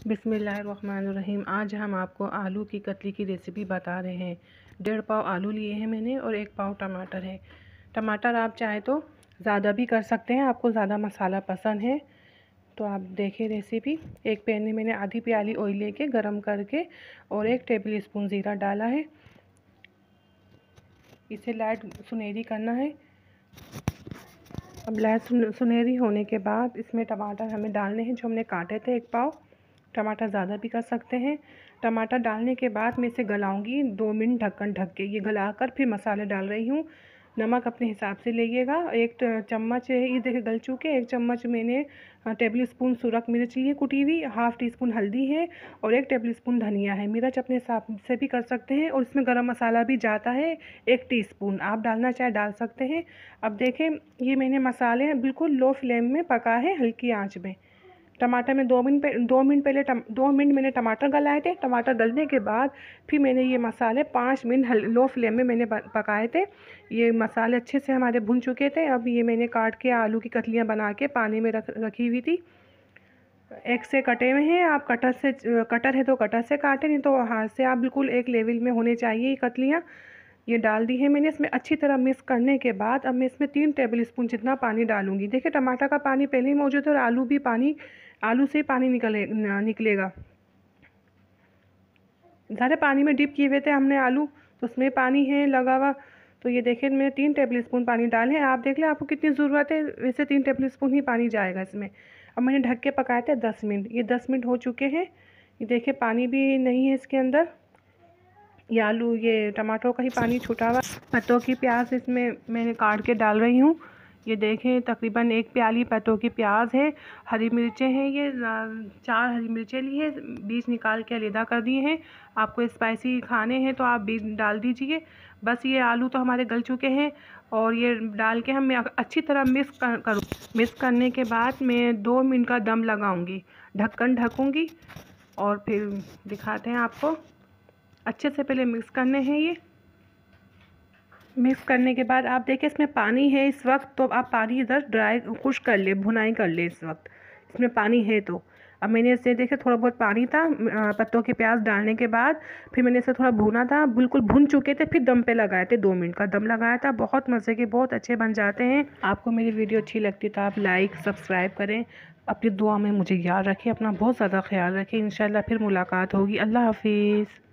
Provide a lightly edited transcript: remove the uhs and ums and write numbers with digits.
बिस्मिल्लाहिर्रहमानिर्रहीम। आज हम आपको आलू की कतली की रेसिपी बता रहे हैं। 1.5 पाव आलू लिए हैं मैंने और 1 पाव टमाटर है। टमाटर आप चाहे तो ज़्यादा भी कर सकते हैं, आपको ज़्यादा मसाला पसंद है तो आप देखें रेसिपी। एक पैन में मैंने आधी प्याली ऑयल लेके गरम करके और 1 टेबल स्पून ज़ीरा डाला है। इसे लाइट सुनहरी करना है। अब लाइट सुनहरी होने के बाद इसमें टमाटर हमें डालने हैं जो हमने काटे थे 1 पाव। टमाटर ज़्यादा भी कर सकते हैं। टमाटर डालने के बाद मैं इसे गलाऊंगी 2 मिनट ढक्कन ढक के। ये गलाकर फिर मसाले डाल रही हूँ। नमक अपने हिसाब से लीजिएगा। 1 चम्मच है, ये देखिए गल चुके। 1 चम्मच मैंने टेबल स्पून सुरख मिर्च ली है कुटी हुई। 1/2 टीस्पून हल्दी है और 1 टेबल स्पून धनिया है। मिर्च अपने हिसाब से भी कर सकते हैं और इसमें गरम मसाला भी जाता है 1 टीस्पून। आप डालना चाहे डाल सकते हैं। अब देखें ये मैंने मसाले बिल्कुल लो फ्लेम में पका है, हल्की आंच में। टमाटर में 2 मिनट मैंने टमाटर गलाए थे। टमाटर गलने के बाद फिर मैंने ये मसाले 5 मिनट लो फ्लेम में मैंने पकाए थे। ये मसाले अच्छे से हमारे भुन चुके थे। अब ये मैंने काट के आलू की कतलियाँ बना के पानी में रखी हुई थी। एक से कटे हुए हैं। आप कटर है तो कटर से काटें, नहीं तो हाथ से। आप बिल्कुल एक लेवल में होने चाहिए ये कतलियाँ। ये डाल दी है मैंने। इसमें अच्छी तरह मिक्स करने के बाद अब मैं इसमें 3 टेबल स्पून जितना पानी डालूंगी। देखिए टमाटर का पानी पहले ही मौजूद है और आलू से पानी निकलेगा। ज़्यादा पानी में डिप किए हुए थे हमने आलू, तो उसमें पानी है लगा हुआ। तो ये देखिए मैंने 3 टेबल स्पून पानी डाले हैं। आप देख लें आपको कितनी ज़रूरत है, वैसे 3 टेबल स्पून ही पानी जाएगा इसमें। अब मैंने ढक के पकाए थे 10 मिनट। ये 10 मिनट हो चुके हैं। ये देखिए पानी भी नहीं है इसके अंदर। ये टमाटरों का ही पानी छूटा हुआ। पत्तों की प्याज इसमें मैंने काट के डाल रही हूँ। ये देखें तकरीबन 1 प्याली पत्तों की प्याज है। हरी मिर्चें हैं, ये 4 हरी मिर्चें ली है, बीज निकाल के अलग कर दिए हैं। आपको स्पाइसी खाने हैं तो आप बीज डाल दीजिए। बस ये आलू तो हमारे गल चुके हैं और ये डाल के हम अच्छी तरह मिक्स करने के बाद मैं 2 मिनट का दम लगाऊंगी। ढक्कन ढकूंगी और फिर दिखाते हैं आपको। अच्छे से पहले मिक्स करने हैं। ये मिक्स करने के बाद आप देखिए इसमें पानी है इस वक्त, तो आप पानी इधर ड्राई खुश कर ले, भुनाई कर ले। इस वक्त इसमें पानी है तो अब मैंने इसे देखे थोड़ा बहुत पानी था पत्तों के प्याज डालने के बाद। फिर मैंने इसे थोड़ा भुना था, बिल्कुल भुन चुके थे। फिर दम पे लगाए थे, 2 मिनट का दम लगाया था। बहुत मज़े के, बहुत अच्छे बन जाते हैं। आपको मेरी वीडियो अच्छी लगती है तो आप लाइक सब्सक्राइब करें। अपनी दुआ में मुझे याद रखें, अपना बहुत ज़्यादा ख्याल रखें। इंशाल्लाह फिर मुलाकात होगी। अल्लाह हाफिज़।